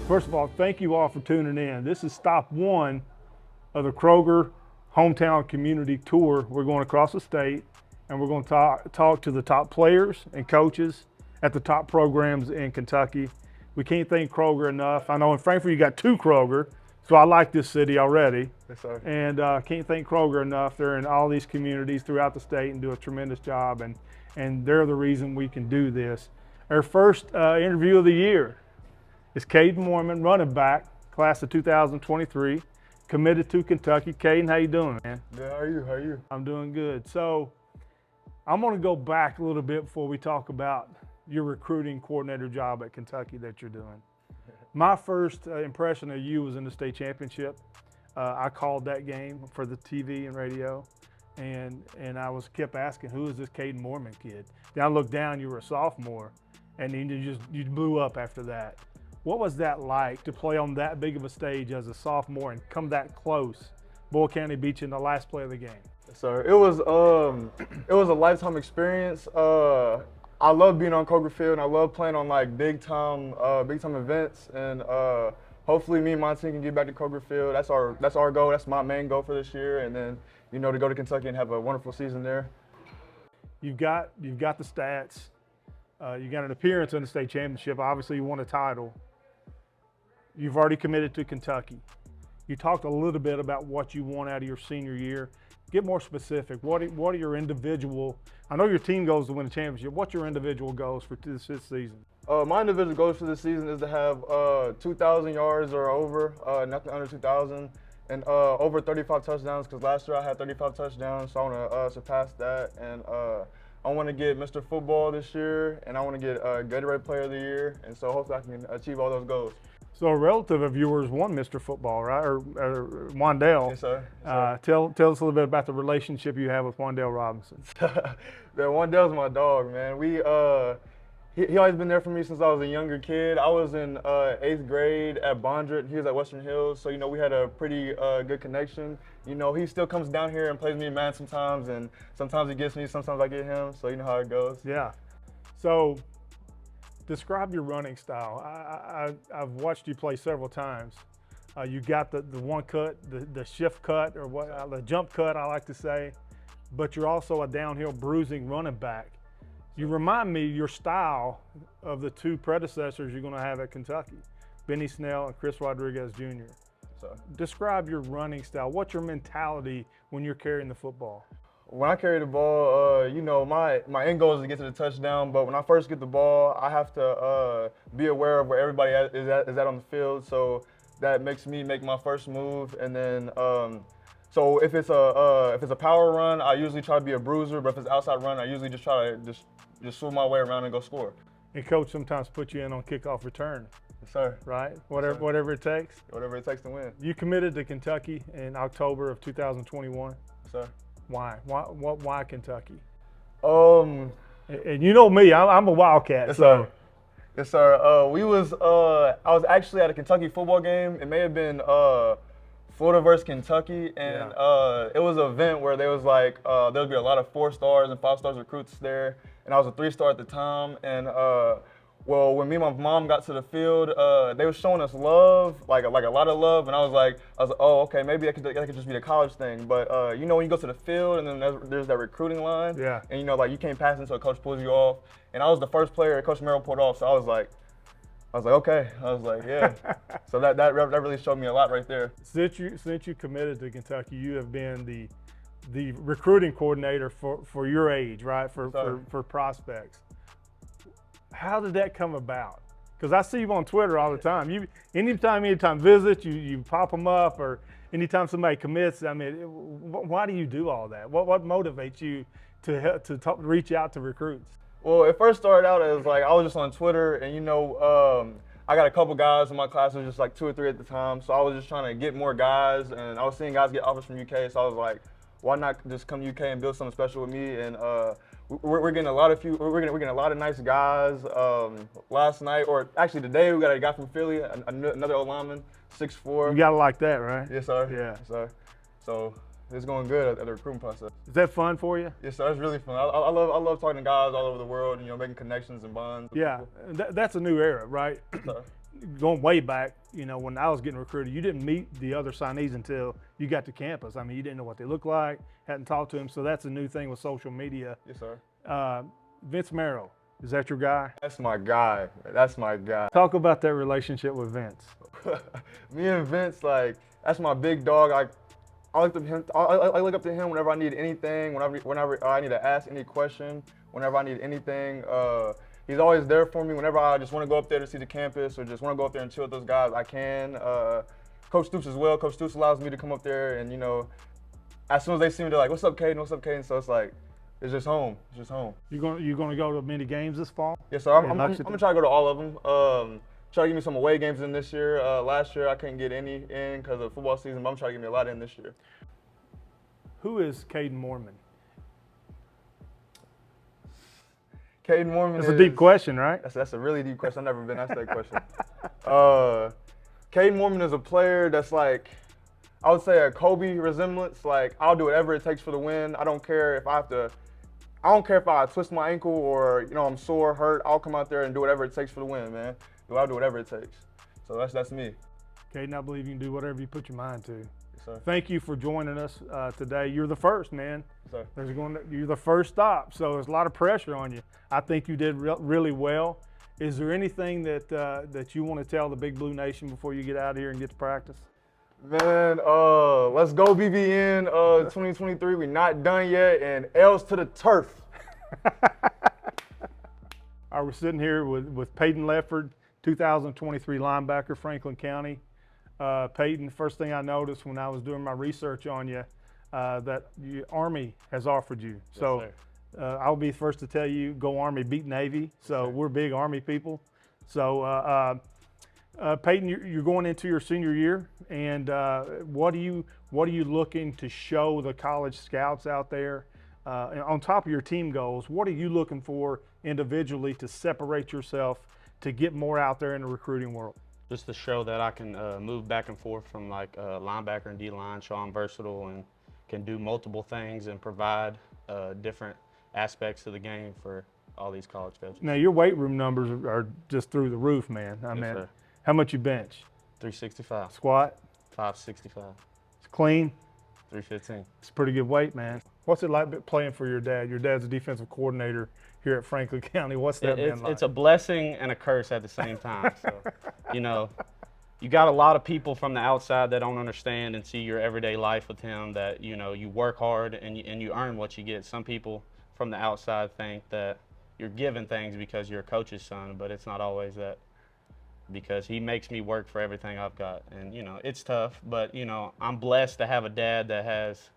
First of all, thank you all for tuning in. This is stop one of the Kroger Hometown Community Tour. We're going across the state, and we're going to talk to the top players and coaches at the top programs in Kentucky. We can't thank Kroger enough. I know in Frankfort you got 2 Kroger, so I like this city already. Yes, sir. And can't thank Kroger enough. They're in all these communities throughout the state and do a tremendous job, and they're the reason we can do this. Our first interview of the year is Caden Moorman, running back, class of 2023, committed to Kentucky. Caden, how you doing, man? Good, how are you? How are you? I'm doing good. So I'm going to go back a little bit before we talk about your recruiting coordinator job at Kentucky that you're doing. My first impression of you was in the state championship. I called that game for the TV and radio, and I kept asking, who is this Caden Moorman kid? Then I looked down, you were a sophomore, and then you blew up after that. What was that like to play on that big of a stage as a sophomore and come that close? Boyle County beat you in the last play of the game. So it was a lifetime experience. I love being on Kroger Field, and I love playing on like big time events. And hopefully, me and my team can get back to Kroger Field. That's our goal. That's my main goal for this year. And then to go to Kentucky and have a wonderful season there. You've got the stats. You got an appearance in the state championship. Obviously, you won a title. You've already committed to Kentucky. You talked a little bit about what you want out of your senior year. Get more specific. What are your individual? I know your team goes to win the championship. What's your individual goals for this season? My individual goals for this season is to have 2,000 yards or over, nothing under 2,000, and over 35 touchdowns. Because last year I had 35 touchdowns, so I want to surpass that. And I want to get Mr. Football this year, and I want to get Gatorade Player of the Year. And so hopefully I can achieve all those goals. So a relative of yours won Mr. Football, right? Or Wandale. Yes, sir. Yes, sir. Tell us a little bit about the relationship you have with Wandale Robinson. Man, Wandale's my dog, man. He always been there for me since I was a younger kid. I was in 8th grade at Bondret. He was at Western Hills, so we had a pretty good connection. He still comes down here and plays me man sometimes, and sometimes he gets me, sometimes I get him. So you know how it goes. Yeah. So describe your running style. I've watched you play several times. You got the one cut, the shift cut, or the jump cut, I like to say, but you're also a downhill bruising running back. You remind me your style of the 2 predecessors you're going to have at Kentucky, Benny Snell and Chris Rodriguez Jr. So describe your running style. What's your mentality when you're carrying the football? When I carry the ball, my end goal is to get to the touchdown. But when I first get the ball, I have to be aware of where everybody is at on the field. So that makes me make my first move, and then so if it's a power run, I usually try to be a bruiser. But if it's an outside run, I usually just try to just swim my way around and go score. And coach sometimes put you in on kickoff return. Yes, sir. Right? Whatever it takes. Whatever it takes to win. You committed to Kentucky in October of 2021. Yes, sir. Why? Why Kentucky? And you know me, I'm a Wildcat. Yes, so. sir. Yes, sir. I was actually at a Kentucky football game. It may have been Florida versus Kentucky, and it was an event where there was there'd be a lot of 4-stars and 5-stars recruits there, and I was a 3-star at the time. And when me and my mom got to the field, they were showing us love, like a lot of love, and I was like, oh, okay, maybe that could just be the college thing. But when you go to the field and then there's that recruiting line, and you can't pass until a coach pulls you off. And I was the first player that Coach Merrill pulled off, so I was like, okay. I was like, yeah. So that really showed me a lot right there. Since you committed to Kentucky, you have been the recruiting coordinator for your age, right? For prospects. How did that come about? Because I see you on Twitter all the time. Anytime visit, you pop them up, or anytime somebody commits. I mean, why do you do all that? What motivates you to reach out to recruits? Well, it first started out as I was just on Twitter, and I got a couple guys in my class. It was just 2 or 3 at the time. So I was just trying to get more guys, and I was seeing guys get offers from UK. So I was like, why not just come to UK and build something special with me? And we're getting a lot of nice guys. Last night, or actually today, we got a guy from Philly, another old lineman, 6'4". You gotta like that, right? Yes, sir. Yeah. Yes, sir. So it's going good at the recruiting process. Is that fun for you? Yes, sir. It's really fun. I love talking to guys all over the world and making connections and bonds. Yeah, that's a new era, right? Yes, sir. going way back, you know, when I was getting recruited, you didn't meet the other signees until you got to campus. I mean, you didn't know what they looked like, hadn't talked to them. So that's a new thing with social media. Yes, sir. Vince Merrill, is that your guy? That's my guy. That's my guy. Talk about that relationship with Vince. Me and Vince, like, that's my big dog. I look up to him. I look up to him whenever I need anything, whenever I need to ask any question, whenever I need anything. He's always there for me. Whenever I just want to go up there to see the campus or just want to go up there and chill with those guys, I can. Coach Stoops as well. Coach Stoops allows me to come up there, and you know, as soon as they see me, they're like, "What's up, Caden? What's up, Caden?" So it's like, it's just home. It's just home. You gonna go to many games this fall? Yes, sir. I'm gonna try to go to all of them. Try to give me some away games in this year. Last year I couldn't get any in because of football season, but I'm trying to get me a lot in this year. Who is Caden Moorman? Caden Moorman That's a deep question, right? That's a really deep question. I've never been asked that question. Caden Moorman is a player that's like, I would say a Kobe resemblance. Like, I'll do whatever it takes for the win. I don't care if I twist my ankle or, you know, I'm sore, hurt. I'll come out there and do whatever it takes for the win, man. I'll do whatever it takes. So that's me. Caden, I believe you can do whatever you put your mind to. Yes, sir. Thank you for joining us today. You're the first, man. Yes, sir. You're the first stop, so there's a lot of pressure on you. I think you did really well. Is there anything that you want to tell the Big Blue Nation before you get out of here and get to practice? Man, let's go BBN 2023. We're not done yet, and L's to the turf. I was sitting here with Peyton Lefford, 2023 linebacker, Franklin County. Peyton, first thing I noticed when I was doing my research on you, that the Army has offered you. Yes, so I'll be first to tell you, go Army, beat Navy. So we're big Army people. So Peyton, you're going into your senior year, and what are you looking to show the college scouts out there? On top of your team goals, what are you looking for individually to separate yourself to get more out there in the recruiting world? Just to show that I can move back and forth from like linebacker and D-line, show I'm versatile and can do multiple things and provide different aspects of the game for all these college coaches. Now, your weight room numbers are just through the roof, man. I mean, sir. How much you bench? 365. Squat? 565. It's clean? 315. It's a pretty good weight, man. What's it like playing for your dad? Your dad's a defensive coordinator here at Franklin County. What's that been like? It's a blessing and a curse at the same time. So, you know, you got a lot of people from the outside that don't understand and see your everyday life with him, that, you know, you work hard and you earn what you get. Some people from the outside think that you're given things because you're a coach's son, but it's not always that, because he makes me work for everything I've got. And, you know, it's tough, but, you know, I'm blessed to have a dad that has,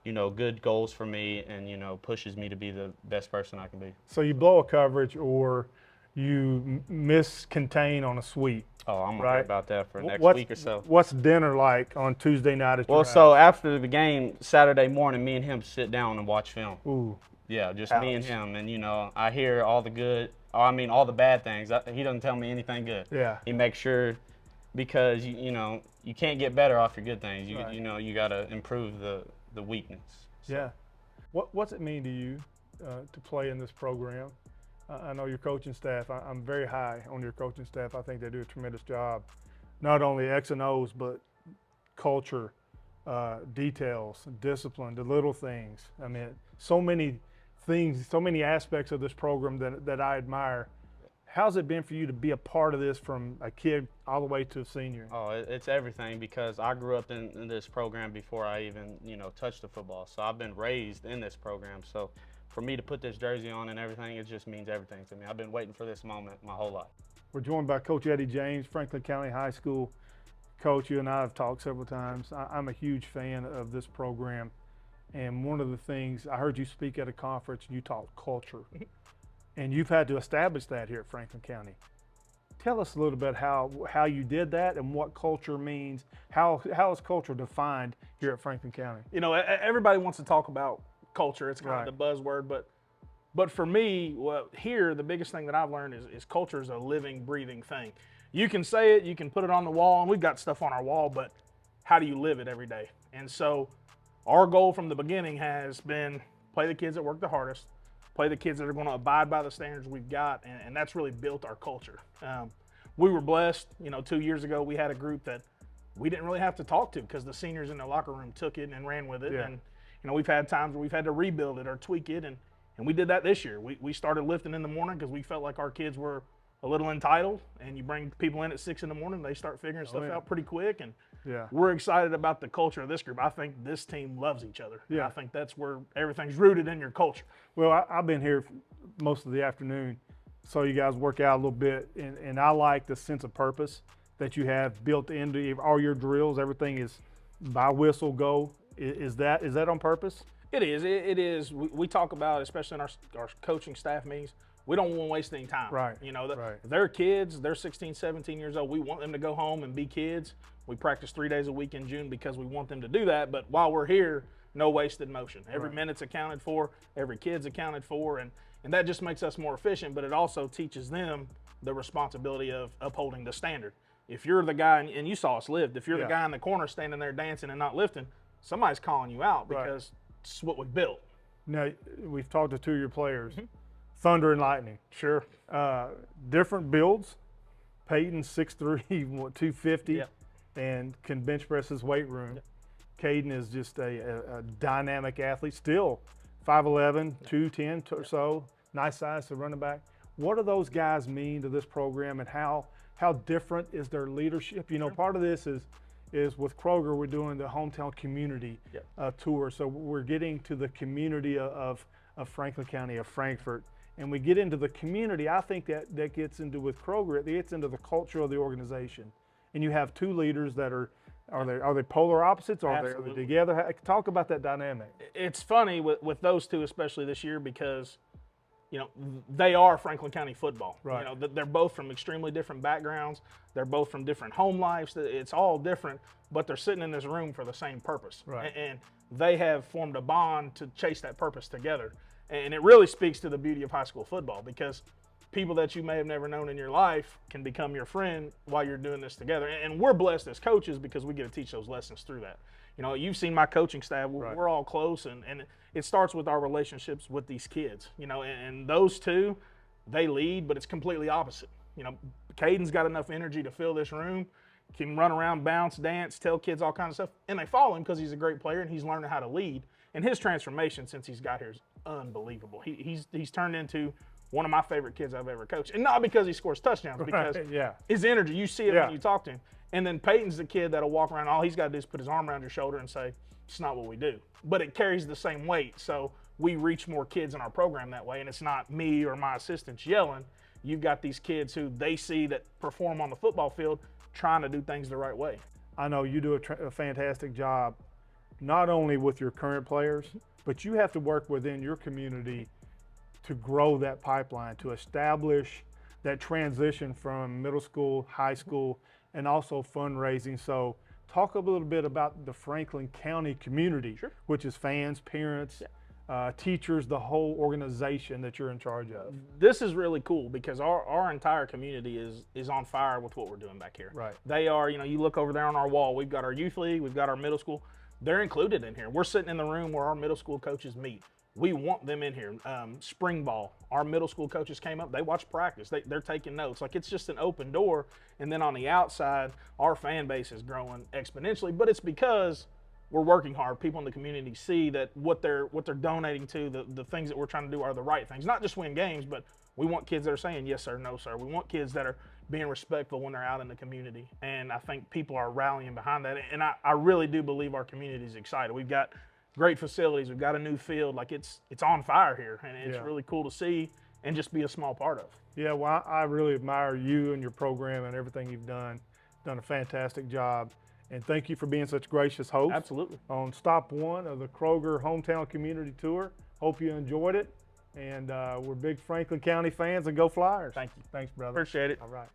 you know, good goals for me and, you know, pushes me to be the best person I can be. So you blow a coverage or you miscontain on a sweep. Oh, I'm going to right? hear about that for next week or so. What's dinner like on Tuesday night at your house? So after the game, Saturday morning, me and him sit down and watch film. Ooh. Yeah, just Ouch. me and him. And, you know, I hear all the bad things. He doesn't tell me anything good. Yeah. He makes sure, because, you know, you can't get better off your good things. Right. You know, you got to improve the weakness. So. Yeah. What's it mean to you to play in this program? I know your coaching staff. I'm very high on your coaching staff. I think they do a tremendous job, not only X and O's, but culture, details, discipline, the little things. I mean, so many things, so many aspects of this program that I admire. How's it been for you to be a part of this from a kid all the way to a senior? Oh, it's everything, because I grew up in this program before I even, you know, touched the football. So I've been raised in this program. So for me to put this jersey on and everything, it just means everything to me. I've been waiting for this moment my whole life. We're joined by Coach Eddie James, Franklin County High School. Coach, you and I have talked several times. I'm a huge fan of this program. And one of the things, I heard you speak at a conference and you talked culture. And you've had to establish that here at Franklin County. Tell us a little bit how you did that and what culture means. How is culture defined here at Franklin County? You know, everybody wants to talk about culture. It's kind Right. of the buzzword, but for me, here, the biggest thing that I've learned is culture is a living, breathing thing. You can say it, you can put it on the wall, and we've got stuff on our wall, but how do you live it every day? And so our goal from the beginning has been play the kids that work the hardest, play the kids that are going to abide by the standards we've got, and that's really built our culture. we were blessed. 2 years ago we had a group that we didn't really have to talk to because the seniors in the locker room took it and ran with it. Yeah. And we've had times where we've had to rebuild it or tweak it, and we did that this year. We started lifting in the morning because we felt like our kids were a little entitled, and you bring people in at 6 in the morning, they start figuring stuff out pretty quick, and we're excited about the culture of this group. I think this team loves each other. Yeah. I think that's where everything's rooted in your culture. Well, I've been here most of the afternoon, so you guys work out a little bit, and I like the sense of purpose that you have built into all your drills. Everything is by whistle go. Is that on purpose? It is. It is. We talk about, especially in our coaching staff meetings, we don't want to waste any time. Right. Right. They're kids. They're 16, 17 years old. We want them to go home and be kids. We practice 3 days a week in June because we want them to do that. But while we're here, no wasted motion. Every minute's accounted for. Every kid's accounted for. And that just makes us more efficient, but it also teaches them the responsibility of upholding the standard. If you're the guy, and you saw us lift, if you're the guy in the corner standing there dancing and not lifting, somebody's calling you out because it's what we built. Now, we've talked to 2 of your players, Thunder and Lightning. Sure. Different builds. Peyton, 6'3", 250, Yep. and can bench press his weight room. Yep. Caden is just a dynamic athlete, still 5'11", 210 or so, nice size to running back. What do those guys mean to this program, and how different is their leadership? Part of this is with Kroger, we're doing the hometown community tour. So we're getting to the community of Franklin County, of Frankfort. And we get into the community. I think that gets into, with Kroger, it gets into the culture of the organization. And you have 2 leaders that are they polar opposites, or are they together? Talk about that dynamic. It's funny with those 2, especially this year, because they are Franklin County football. Right. They're both from extremely different backgrounds. They're both from different home lives. It's all different, but they're sitting in this room for the same purpose. Right. And they have formed a bond to chase that purpose together. And it really speaks to the beauty of high school football, because people that you may have never known in your life can become your friend while you're doing this together. And we're blessed as coaches because we get to teach those lessons through that. You've seen my coaching staff. We're all close, and it starts with our relationships with these kids. And those 2, they lead, but it's completely opposite. Caden's got enough energy to fill this room, can run around, bounce, dance, tell kids all kinds of stuff, and they follow him because he's a great player and he's learning how to lead. And his transformation since he's got here is unbelievable. He's turned into one of my favorite kids I've ever coached, and not because he scores touchdowns, because his energy, you see it when you talk to him. And then Peyton's the kid that'll walk around, all he's got to do is put his arm around your shoulder and say, it's not what we do. But it carries the same weight, so we reach more kids in our program that way, and it's not me or my assistants yelling. You've got these kids who they see that perform on the football field trying to do things the right way. I know you do a fantastic job, not only with your current players, but you have to work within your community to grow that pipeline, to establish that transition from middle school, high school, and also fundraising. So talk a little bit about the Franklin County community, which is fans, parents, teachers, the whole organization that you're in charge of. This is really cool because our entire community is on fire with what we're doing back here. Right. They are, you look over there on our wall, we've got our youth league, we've got our middle school. They're included in here. We're sitting in the room where our middle school coaches meet. We want them in here. Spring ball, our middle school coaches came up, they watched practice, they're taking notes. Like, it's just an open door. And then on the outside, our fan base is growing exponentially, but it's because we're working hard. People in the community see that what they're donating to, the things that we're trying to do are the right things. Not just win games, but we want kids that are saying yes sir, no sir. We want kids that are being respectful when they're out in the community. And I think people are rallying behind that. And I really do believe our community is excited. We've got great facilities. We've got a new field. Like, it's on fire here, and it's really cool to see and just be a small part of. Yeah, well, I really admire you and your program and everything you've done. Done a fantastic job. And thank you for being such gracious host. Absolutely. On stop 1 of the Kroger Hometown Community Tour. Hope you enjoyed it. And we're big Franklin County fans, and go Flyers. Thank you. Thanks, brother. Appreciate it. All right.